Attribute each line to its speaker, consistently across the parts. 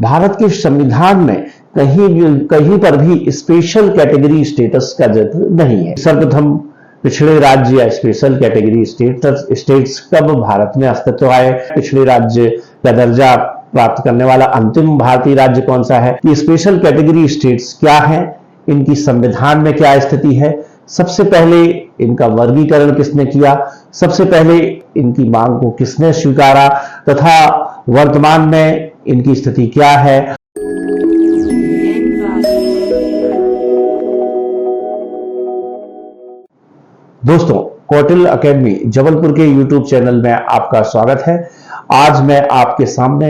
Speaker 1: भारत के संविधान में कहीं पर भी स्पेशल कैटेगरी स्टेटस का जिक्र नहीं है। सर्वप्रथम पिछड़े राज्य या स्पेशल कैटेगरी स्टेट्स कब भारत में अस्तित्व आए, पिछड़े राज्य का दर्जा प्राप्त करने वाला अंतिम भारतीय राज्य कौन सा है, ये स्पेशल कैटेगरी स्टेट्स क्या है, इनकी संविधान में क्या स्थिति है, सबसे पहले इनका वर्गीकरण किसने किया, सबसे पहले इनकी मांग को किसने स्वीकारा तथा वर्तमान में इनकी स्थिति क्या है। दोस्तों, कौटिल्य एकेडमी जबलपुर के YouTube चैनल में आपका स्वागत है। आज मैं आपके सामने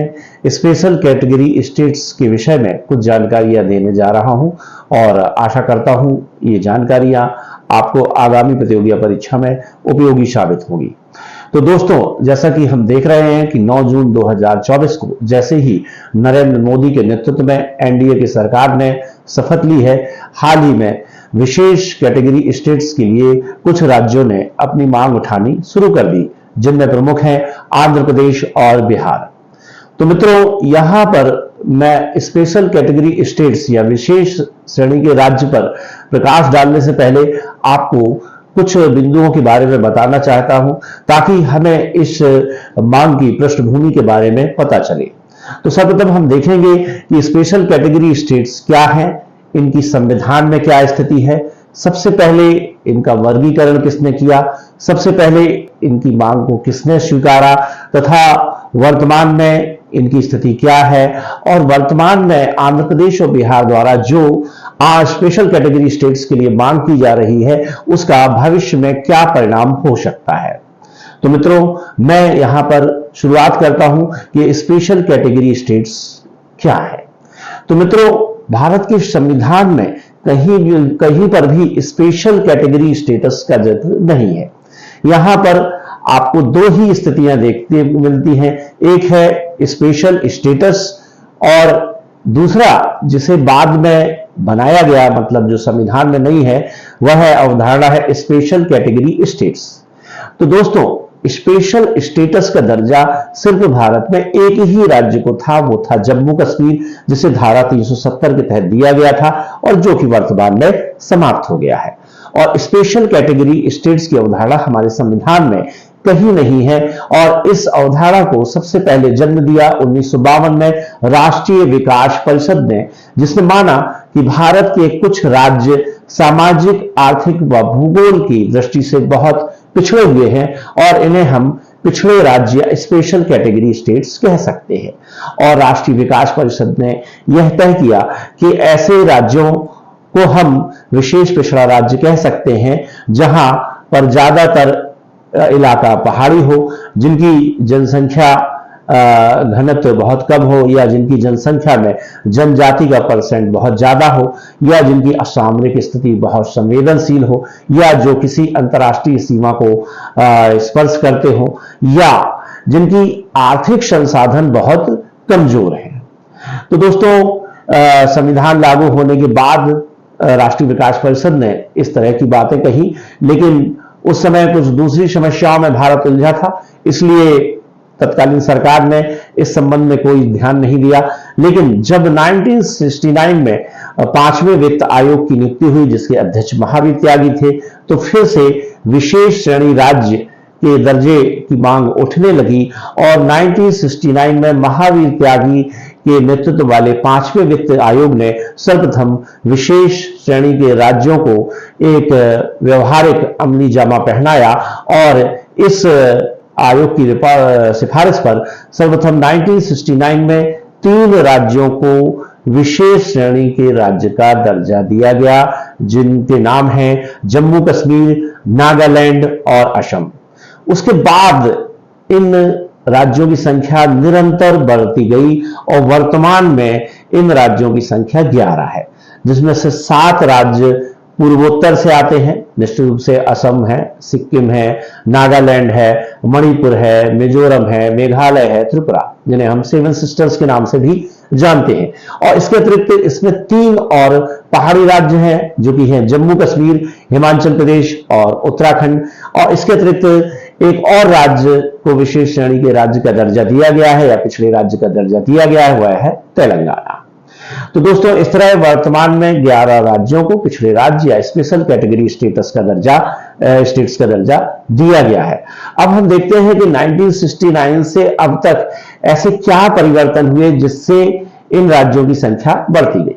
Speaker 1: स्पेशल कैटेगरी स्टेट्स के विषय में कुछ जानकारियां देने जा रहा हूं और आशा करता हूं ये जानकारियां आपको आगामी प्रतियोगी परीक्षा में उपयोगी साबित होगी। तो दोस्तों, जैसा कि हम देख रहे हैं कि 9 जून 2024 को जैसे ही नरेंद्र मोदी के नेतृत्व में एनडीए की सरकार ने शपथ ली है, हाल ही में विशेष कैटेगरी स्टेट्स के लिए कुछ राज्यों ने अपनी मांग उठानी शुरू कर दी, जिनमें प्रमुख हैं आंध्र प्रदेश और बिहार। तो मित्रों, यहां पर मैं स्पेशल कैटेगरी स्टेट्स या विशेष श्रेणी के राज्य पर प्रकाश डालने से पहले आपको कुछ बिंदुओं के बारे में बताना चाहता हूं, ताकि हमें इस मांग की पृष्ठभूमि के बारे में पता चले। तो सर्वप्रथम हम देखेंगे कि स्पेशल कैटेगरी स्टेट्स क्या है, इनकी संविधान में क्या स्थिति है, सबसे पहले इनका वर्गीकरण किसने किया, सबसे पहले इनकी मांग को किसने स्वीकारा तथा वर्तमान में इनकी स्थिति क्या है, और वर्तमान में आंध्र प्रदेश और बिहार द्वारा जो आज स्पेशल कैटेगरी स्टेट्स के लिए मांग की जा रही है, उसका भविष्य में क्या परिणाम हो सकता है। तो मित्रों, मैं यहां पर शुरुआत करता हूं कि स्पेशल कैटेगरी स्टेट्स क्या है। तो मित्रों, भारत के संविधान में कहीं पर भी स्पेशल कैटेगरी स्टेटस का जिक्र नहीं है। यहां पर आपको दो ही स्थितियां देखने मिलती हैं, एक है स्पेशल स्टेटस और दूसरा जिसे बाद में बनाया गया, मतलब जो संविधान में नहीं है, वह अवधारणा है स्पेशल कैटेगरी स्टेट्स। तो दोस्तों, स्पेशल स्टेटस का दर्जा सिर्फ भारत में एक ही राज्य को था, वो था जम्मू कश्मीर, जिसे धारा 370 के तहत दिया गया था और जो कि वर्तमान में समाप्त हो गया है। और स्पेशल कैटेगरी स्टेट्स की अवधारणा हमारे संविधान में कहीं नहीं है, और इस अवधारणा को सबसे पहले जन्म दिया 1952 में राष्ट्रीय विकास परिषद ने, जिसने माना कि भारत के कुछ राज्य सामाजिक, आर्थिक व भूगोल की दृष्टि से बहुत पिछड़े हुए हैं और इन्हें हम पिछड़े राज्य स्पेशल कैटेगरी स्टेट्स कह सकते हैं। और राष्ट्रीय विकास परिषद ने यह तय किया कि ऐसे राज्यों को हम विशेष पिछड़ा राज्य कह सकते हैं जहां पर ज्यादातर इलाका पहाड़ी हो, जिनकी जनसंख्या घनत्व बहुत कम हो, या जिनकी जनसंख्या में जनजाति का परसेंट बहुत ज्यादा हो, या जिनकी असामरिक स्थिति बहुत संवेदनशील हो, या जो किसी अंतर्राष्ट्रीय सीमा को स्पर्श करते हो, या जिनकी आर्थिक संसाधन बहुत कमजोर हैं। तो दोस्तों, संविधान लागू होने के बाद राष्ट्रीय विकास परिषद ने इस तरह की बातें कही, लेकिन उस समय कुछ दूसरी समस्याओं में भारत उलझा था, इसलिए तत्कालीन सरकार ने इस संबंध में कोई ध्यान नहीं दिया। लेकिन जब 1969 में 5वें वित्त आयोग की नियुक्ति हुई, जिसके अध्यक्ष महावीर त्यागी थे, तो फिर से विशेष श्रेणी राज्य के दर्जे की मांग उठने लगी और 1969 में महावीर त्यागी के नेतृत्व वाले 5वें वित्त आयोग ने सर्वप्रथम विशेष श्रेणी के राज्यों को एक व्यवहारिक अमली जामा पहनाया और इस आयोग की सिफारिश पर सर्वप्रथम 1969 में 3 राज्यों को विशेष श्रेणी के राज्य का दर्जा दिया गया, जिनके नाम हैं जम्मू कश्मीर, नागालैंड और असम। उसके बाद इन राज्यों की संख्या निरंतर बढ़ती गई और वर्तमान में इन राज्यों की संख्या 11 है, जिसमें से 7 राज्य पूर्वोत्तर से आते हैं। निश्चित रूप से असम है, सिक्किम है, नागालैंड है, मणिपुर है, मिजोरम है, मेघालय है, त्रिपुरा, जिन्हें हम 7 सिस्टर्स के नाम से भी जानते हैं। और इसके अतिरिक्त इसमें 3 और पहाड़ी राज्य हैं, जो कि हैं जम्मू कश्मीर, हिमाचल प्रदेश और उत्तराखंड। और इसके अतिरिक्त एक और राज्य को विशेष श्रेणी के राज्य का दर्जा दिया गया है या पिछड़े राज्य का दर्जा दिया गया है, वह है तेलंगाना। तो दोस्तों, इस तरह वर्तमान में 11 राज्यों को पिछड़े राज्य या स्पेशल कैटेगरी स्टेट्स का दर्जा दिया गया है। अब हम देखते हैं कि 1969 से अब तक ऐसे क्या परिवर्तन हुए जिससे इन राज्यों की संख्या बढ़ती गई।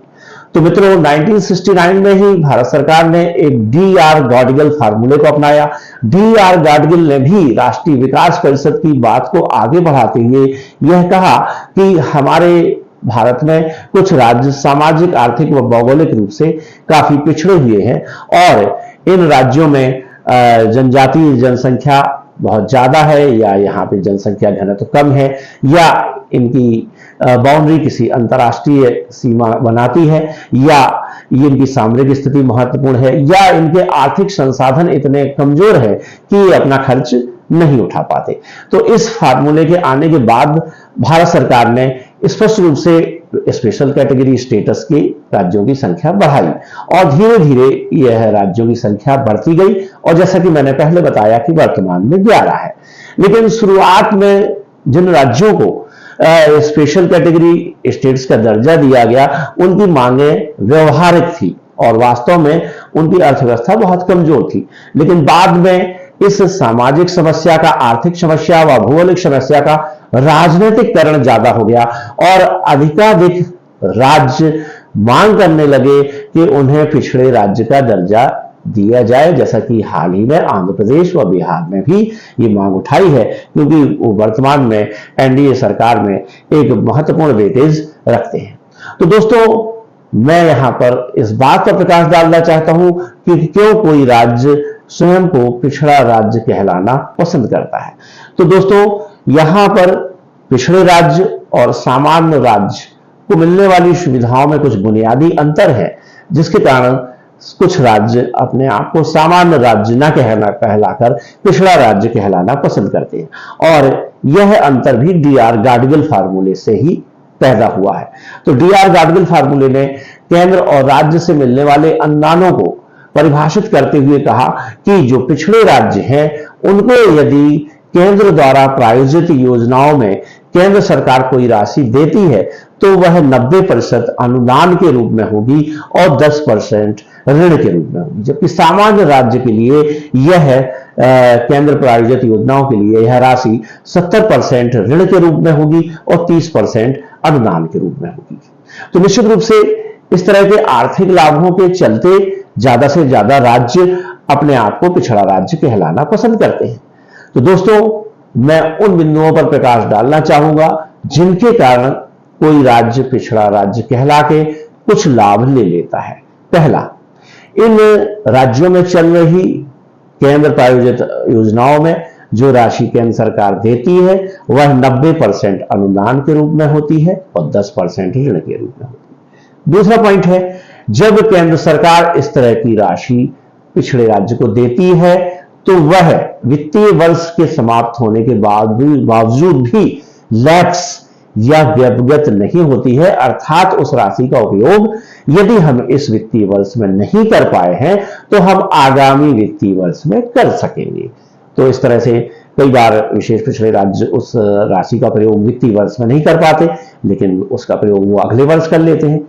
Speaker 1: तो मित्रों, 1969 में ही भारत सरकार ने एक डी.आर. गाडगिल फार्मूले को अपनाया। डी.आर. गाडगिल ने भी राष्ट्रीय विकास परिषद की बात को आगे बढ़ाते हुए यह कहा कि हमारे भारत में कुछ राज्य सामाजिक, आर्थिक व भौगोलिक रूप से काफी पिछड़े हुए हैं और इन राज्यों में जनजातीय जनसंख्या बहुत ज्यादा है, या यहाँ पे जनसंख्या घनत्व कम है, या इनकी बाउंड्री किसी अंतर्राष्ट्रीय सीमा बनाती है, या ये इनकी सामरिक स्थिति महत्वपूर्ण है, या इनके आर्थिक संसाधन इतने कमजोर है कि ये अपना खर्च नहीं उठा पाते। तो इस फार्मूले के आने के बाद भारत सरकार ने स्पष्ट रूप से स्पेशल कैटेगरी स्टेटस के राज्यों की संख्या बढ़ाई और धीरे धीरे यह राज्यों की संख्या बढ़ती गई और जैसा कि मैंने पहले बताया कि वर्तमान में 11 है। लेकिन शुरुआत में जिन राज्यों को स्पेशल कैटेगरी स्टेट्स का दर्जा दिया गया, उनकी मांगे व्यवहारिक थी और वास्तव में उनकी अर्थव्यवस्था बहुत कमजोर थी। लेकिन बाद में इस सामाजिक समस्या का, आर्थिक समस्या व भौगोलिक समस्या का राजनीतिकरण ज्यादा हो गया और अधिकाधिक राज्य मांग करने लगे कि उन्हें पिछड़े राज्य का दर्जा दिया जाए, जैसा कि हाल ही में आंध्र प्रदेश व बिहार में भी ये मांग उठाई है, क्योंकि वो वर्तमान में एनडीए सरकार में एक महत्वपूर्ण वेटेज रखते हैं। तो दोस्तों, मैं यहां पर इस बात पर प्रकाश डालना चाहता हूं कि क्यों कोई राज्य स्वयं को पिछड़ा राज्य कहलाना पसंद करता है। तो दोस्तों, यहां पर पिछड़े राज्य और सामान्य राज्य को मिलने वाली सुविधाओं में कुछ बुनियादी अंतर है, जिसके कारण कुछ राज्य अपने आप को सामान्य राज्य न कहलाकर पिछड़ा राज्य कहलाना पसंद करते हैं और यह अंतर भी डी.आर. गाडगिल फार्मूले से ही पैदा हुआ है। तो डी.आर. गाडगिल फार्मूले ने केंद्र और राज्य से मिलने वाले अनुदानों को परिभाषित करते हुए कहा कि जो पिछड़े राज्य हैं उनको यदि केंद्र द्वारा प्रायोजित योजनाओं में केंद्र सरकार कोई राशि देती है तो वह 90% अनुदान के रूप में होगी और 10% ऋण के रूप में होगी, जबकि सामान्य राज्य के लिए यह केंद्र प्रायोजित योजनाओं के लिए यह राशि 70% ऋण के रूप में होगी और 30% अनुदान के रूप में होगी। तो निश्चित रूप से इस तरह के आर्थिक लाभों के चलते ज्यादा से ज्यादा राज्य अपने आप को पिछड़ा राज्य कहलाना पसंद करते हैं। तो दोस्तों, मैं उन बिंदुओं पर प्रकाश डालना चाहूंगा जिनके कारण कोई राज्य पिछड़ा राज्य कहला के कुछ लाभ ले लेता है। पहला, इन राज्यों में चल रही केंद्र प्रायोजित योजनाओं में जो राशि केंद्र सरकार देती है वह 90% अनुदान के रूप में होती है और 10% ऋण के रूप में होती है। दूसरा पॉइंट है, जब केंद्र सरकार इस तरह की राशि पिछड़े राज्य को देती है तो वह वित्तीय वर्ष के समाप्त होने के बावजूद भी लैप्स या व्यपगत नहीं होती है, अर्थात उस राशि का उपयोग यदि हम इस वित्तीय वर्ष में नहीं कर पाए हैं तो हम आगामी वित्तीय वर्ष में कर सकेंगे। तो इस तरह से कई बार विशेष पिछड़े राज्य उस राशि का प्रयोग वित्तीय वर्ष में नहीं कर पाते, लेकिन उसका प्रयोग वो अगले वर्ष कर लेते हैं।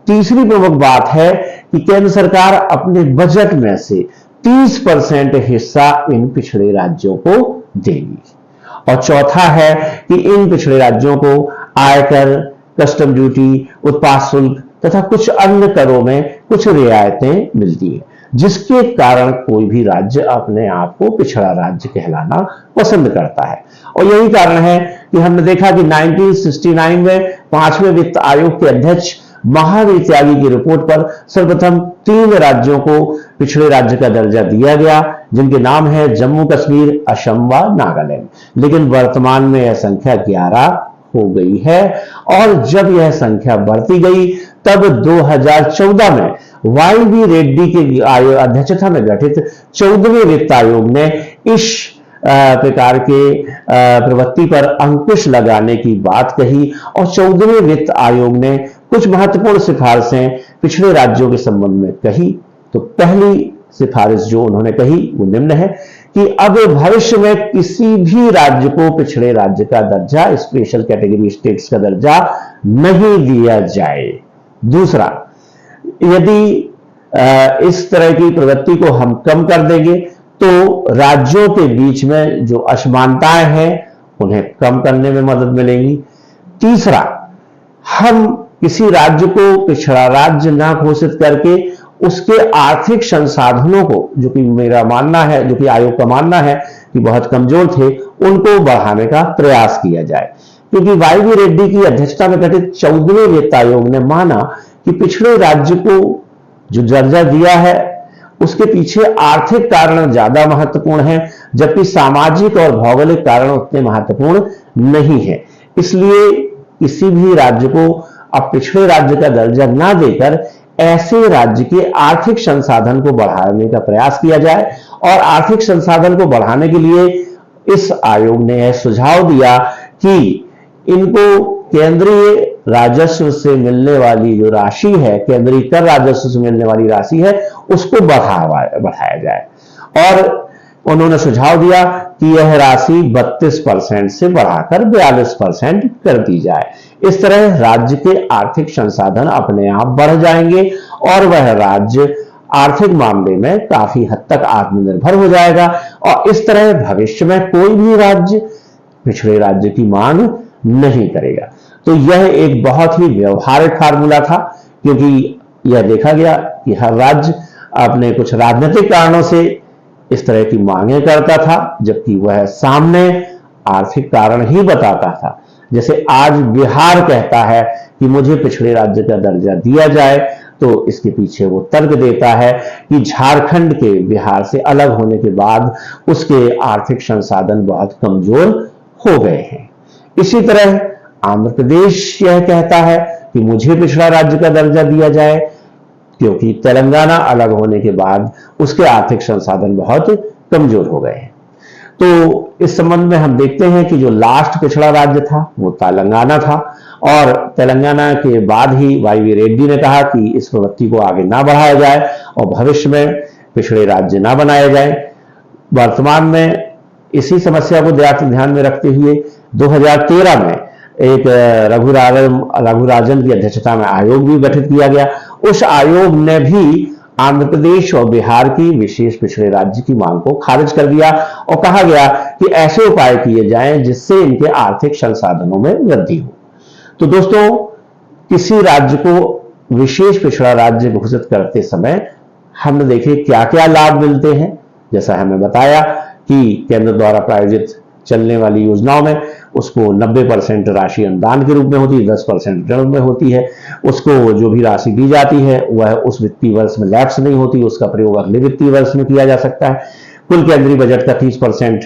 Speaker 1: तीसरी प्रमुख बात है कि केंद्र सरकार अपने बजट में से 30% हिस्सा इन पिछड़े राज्यों को देगी। और चौथा है कि इन पिछड़े राज्यों को आयकर, कस्टम ड्यूटी, उत्पाद शुल्क तथा कुछ अन्य करों में कुछ रियायतें मिलती है, जिसके कारण कोई भी राज्य अपने आप को पिछड़ा राज्य कहलाना पसंद करता है। और यही कारण है कि हमने देखा कि 1969 में 5वें वित्त आयोग के अध्यक्ष महावीर त्यागी की रिपोर्ट पर सर्वप्रथम 3 राज्यों को पिछड़े राज्य का दर्जा दिया गया, जिनके नाम है जम्मू कश्मीर, असम व नागालैंड। लेकिन वर्तमान में यह संख्या 11 हो गई है और जब यह संख्या बढ़ती गई तब 2014 में वाई.वी. रेड्डी की अध्यक्षता में गठित 14वें वित्त आयोग ने इस प्रकार के प्रवृत्ति पर अंकुश लगाने की बात कही और 14वें वित्त आयोग ने कुछ महत्वपूर्ण सिफारिशें पिछड़े राज्यों के संबंध में कही। तो पहली सिफारिश जो उन्होंने कही वो निम्न है कि अब भविष्य में किसी भी राज्य को पिछड़े राज्य का दर्जा, स्पेशल कैटेगरी स्टेट्स का दर्जा नहीं दिया जाए। दूसरा, यदि इस तरह की प्रवृत्ति को हम कम कर देंगे तो राज्यों के बीच में जो असमानताएं हैं उन्हें कम करने में मदद मिलेगी। तीसरा, हम किसी राज्य को पिछड़ा राज्य ना घोषित करके उसके आर्थिक संसाधनों को, जो कि मेरा मानना है, जो कि आयोग का मानना है कि बहुत कमजोर थे, उनको बढ़ाने का प्रयास किया जाए। क्योंकि वाई रेड्डी की अध्यक्षता में गठित 14वें वित्त आयोग ने माना कि पिछड़े राज्य को जो दर्जा दिया है उसके पीछे आर्थिक कारण ज्यादा महत्वपूर्ण है, जबकि सामाजिक और भौगोलिक कारण उतने महत्वपूर्ण नहीं है। इसलिए किसी भी राज्य को अब पिछड़े राज्य का दर्जा ना देकर ऐसे राज्य के आर्थिक संसाधन को बढ़ाने का प्रयास किया जाए। और आर्थिक संसाधन को बढ़ाने के लिए इस आयोग ने यह सुझाव दिया कि इनको केंद्रीय राजस्व से मिलने वाली जो राशि है, केंद्रीय कर राजस्व से मिलने वाली राशि है, उसको बढ़ाया जाए। और उन्होंने सुझाव दिया कि यह राशि 32% से बढ़ाकर 42% कर दी जाए। इस तरह राज्य के आर्थिक संसाधन अपने आप बढ़ जाएंगे और वह राज्य आर्थिक मामले में काफी हद तक आत्मनिर्भर हो जाएगा। और इस तरह भविष्य में कोई भी राज्य पिछड़े राज्य की मांग नहीं करेगा। तो यह एक बहुत ही व्यवहारिक फार्मूला था, क्योंकि यह देखा गया कि हर राज्य अपने कुछ राजनीतिक कारणों से इस तरह की मांगें करता था, जबकि वह सामने आर्थिक कारण ही बताता था। जैसे आज बिहार कहता है कि मुझे पिछड़े राज्य का दर्जा दिया जाए, तो इसके पीछे वो तर्क देता है कि झारखंड के बिहार से अलग होने के बाद उसके आर्थिक संसाधन बहुत कमजोर हो गए हैं। इसी तरह आंध्र प्रदेश यह कहता है कि मुझे पिछड़ा राज्य का दर्जा दिया जाए, क्योंकि तेलंगाना अलग होने के बाद उसके आर्थिक संसाधन बहुत कमजोर हो गए हैं। तो इस संबंध में हम देखते हैं कि जो लास्ट पिछड़ा राज्य था वो तेलंगाना था, और तेलंगाना के बाद ही वाई रेड्डी ने कहा कि इस प्रवृत्ति को आगे ना बढ़ाया जाए और भविष्य में पिछड़े राज्य ना बनाए जाए। वर्तमान में इसी समस्या को ध्यान में रखते हुए 2013 में एक रघुराजन की अध्यक्षता में आयोग भी गठित किया गया। उस आयोग ने भी आंध्र प्रदेश और बिहार की विशेष पिछड़े राज्य की मांग को खारिज कर दिया और कहा गया कि ऐसे उपाय किए जाएं जिससे इनके आर्थिक संसाधनों में वृद्धि हो। तो दोस्तों, किसी राज्य को विशेष पिछड़ा राज्य घोषित करते समय हमने देखे क्या क्या लाभ मिलते हैं। जैसा हमें बताया कि केंद्र द्वारा प्रायोजित चलने वाली योजनाओं में उसको 90% राशि अनुदान के रूप में होती है, 10% ऋण में होती है। उसको जो भी राशि दी जाती है वह उस वित्तीय वर्ष में लैप्स नहीं होती, उसका प्रयोग अगले वित्तीय वर्ष में किया जा सकता है। कुल केंद्रीय बजट का 30%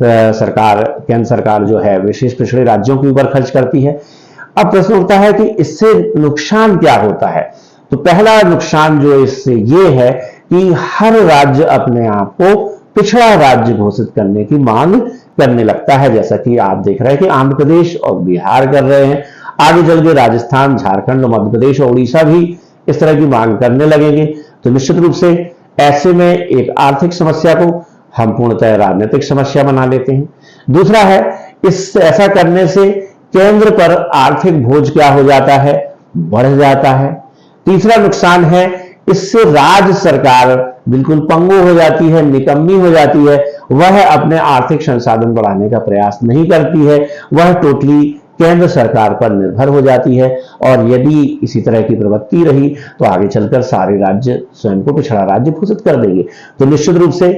Speaker 1: केंद्र सरकार जो है विशेष पिछड़े राज्यों के ऊपर खर्च करती है। अब प्रश्न उठता है कि इससे नुकसान क्या होता है। तो पहला नुकसान जो इससे ये है कि हर राज्य अपने आप को पिछड़ा राज्य घोषित करने की मांग करने लगता है, जैसा कि आप देख रहे हैं कि आंध्र प्रदेश और बिहार कर रहे हैं। आगे चल के राजस्थान, झारखंड, मध्य प्रदेश और उड़ीसा भी इस तरह की मांग करने लगेंगे। तो निश्चित रूप से ऐसे में एक आर्थिक समस्या को हम पूर्णतः राजनीतिक समस्या बना लेते हैं। दूसरा है, ऐसा करने से केंद्र पर आर्थिक बोझ क्या हो जाता है, बढ़ जाता है। तीसरा नुकसान है, इससे राज्य सरकार बिल्कुल पंगु हो जाती है, निकम्मी हो जाती है। वह अपने आर्थिक संसाधन बढ़ाने का प्रयास नहीं करती है, वह टोटली केंद्र सरकार पर निर्भर हो जाती है। और यदि इसी तरह की प्रवृत्ति रही तो आगे चलकर सारे राज्य स्वयं को पिछड़ा राज्य घोषित कर देंगे। तो निश्चित रूप से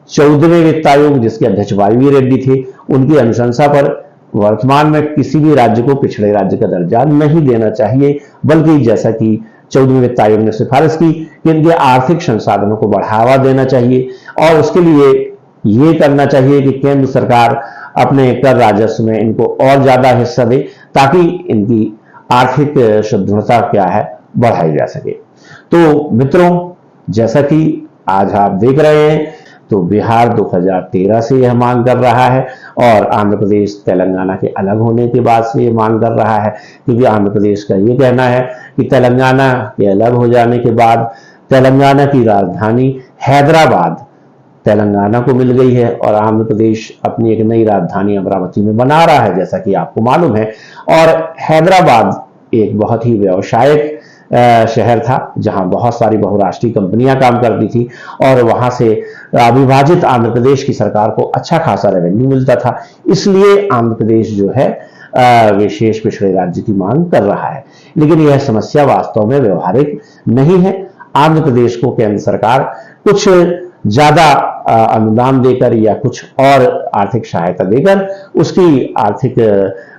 Speaker 1: 14वें वित्त आयोग, जिसके अध्यक्ष वाई रेड्डी थे, उनकी अनुशंसा पर वर्तमान में किसी भी राज्य को पिछड़े राज्य का दर्जा नहीं देना चाहिए, बल्कि जैसा कि 14वें वित्त आयोग ने सिफारिश की कि इनके आर्थिक संसाधनों को बढ़ावा देना चाहिए। और उसके लिए ये करना चाहिए कि केंद्र सरकार अपने कर राजस्व में इनको और ज्यादा हिस्सा दे, ताकि इनकी आर्थिक सुदृढ़ता क्या है बढ़ाई जा सके। तो मित्रों, जैसा कि आज आप देख रहे हैं, तो बिहार 2013 से यह मांग कर रहा है और आंध्र प्रदेश तेलंगाना के अलग होने के बाद से यह मांग कर रहा है, क्योंकि आंध्र प्रदेश का यह कहना है कि तेलंगाना के अलग हो जाने के बाद तेलंगाना की राजधानी हैदराबाद तेलंगाना को मिल गई है और आंध्र प्रदेश अपनी एक नई राजधानी अमरावती में बना रहा है, जैसा कि आपको मालूम है। और हैदराबाद एक बहुत ही व्यावसायिक शहर था, जहां बहुत सारी बहुराष्ट्रीय कंपनियां काम करती थी और वहां से अविभाजित आंध्र प्रदेश की सरकार को अच्छा खासा रेवेन्यू मिलता था। इसलिए आंध्र प्रदेश जो है विशेष पिछड़े राज्य की मांग कर रहा है, लेकिन यह समस्या वास्तव में व्यवहारिक नहीं है। आंध्र प्रदेश को केंद्र सरकार कुछ ज्यादा अनुदान देकर या कुछ और आर्थिक सहायता देकर उसकी आर्थिक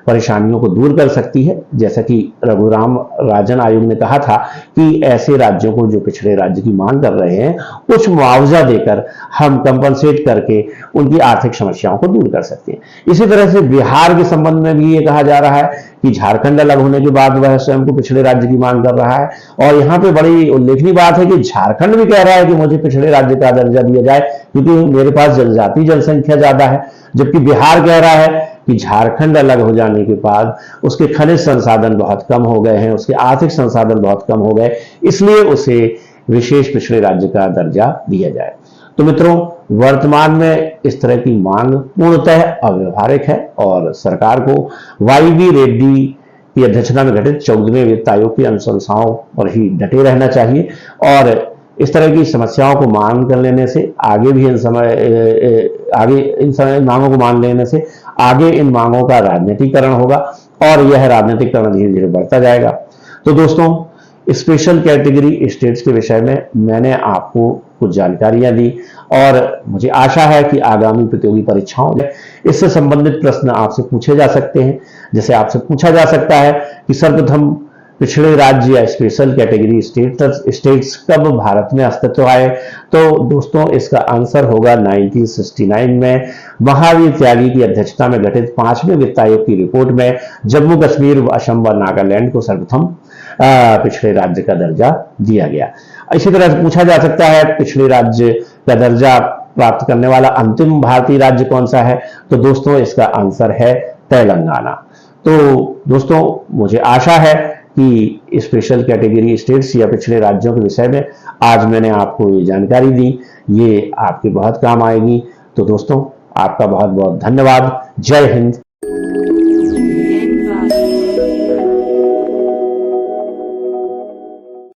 Speaker 1: परेशानियों को दूर कर सकती है। जैसा कि रघुराम राजन आयोग ने कहा था कि ऐसे राज्यों को जो पिछड़े राज्य की मांग कर रहे हैं, कुछ मुआवजा देकर हम कंपनसेट करके उनकी आर्थिक समस्याओं को दूर कर सकते हैं। इसी तरह से बिहार के संबंध में भी ये कहा जा रहा है कि झारखंड अलग होने के बाद वह स्वयं को पिछड़े राज्य की मांग कर रहा है। और यहाँ पे बड़ी उल्लेखनीय बात है कि झारखंड भी कह रहा है कि मुझे पिछड़े राज्य का दर्जा दिया जाए क्योंकि मेरे पास जनजाति जनसंख्या ज्यादा है, जबकि बिहार कह रहा है कि झारखंड अलग हो जाने के बाद उसके खनिज संसाधन बहुत कम हो गए हैं, उसके आर्थिक संसाधन बहुत कम हो गए, इसलिए उसे विशेष पिछड़े राज्य का दर्जा दिया जाए। तो मित्रों, वर्तमान में इस तरह की मांग पूर्णतः अव्यवहारिक है और सरकार को वाई.वी. रेड्डी की अध्यक्षता में गठित 14वें वित्त आयोग की अनुशंसाओं पर ही डटे रहना चाहिए और इस तरह की समस्याओं को मान कर लेने से आगे इन मांगों को मान लेने से आगे इन मांगों का राजनीतिकरण होगा और यह राजनीतिकरण धीरे धीरे बढ़ता जाएगा। तो दोस्तों, स्पेशल कैटेगरी स्टेट्स के विषय में मैंने आपको कुछ जानकारियां दी और मुझे आशा है कि आगामी प्रतियोगी परीक्षाओं में इससे संबंधित प्रश्न आपसे पूछे जा सकते हैं। जैसे आपसे पूछा जा सकता है कि सर्वप्रथम पिछड़े राज्य या स्पेशल कैटेगरी स्टेट्स कब भारत में अस्तित्व आए, तो दोस्तों इसका आंसर होगा 1969 में महावीर त्यागी की अध्यक्षता में गठित 5वें वित्त आयोग की रिपोर्ट में जम्मू कश्मीर, असम व नागालैंड को सर्वप्रथम पिछड़े राज्य का दर्जा दिया गया। इसी तरह से पूछा जा सकता है पिछड़े राज्य का दर्जा प्राप्त करने वाला अंतिम भारतीय राज्य कौन सा है, तो दोस्तों इसका आंसर है तेलंगाना। तो दोस्तों, मुझे आशा है कि स्पेशल कैटेगरी स्टेट्स या पिछड़े राज्यों के विषय में आज मैंने आपको ये जानकारी दी, ये आपके बहुत काम आएगी। तो दोस्तों, आपका बहुत बहुत धन्यवाद। जय हिंद।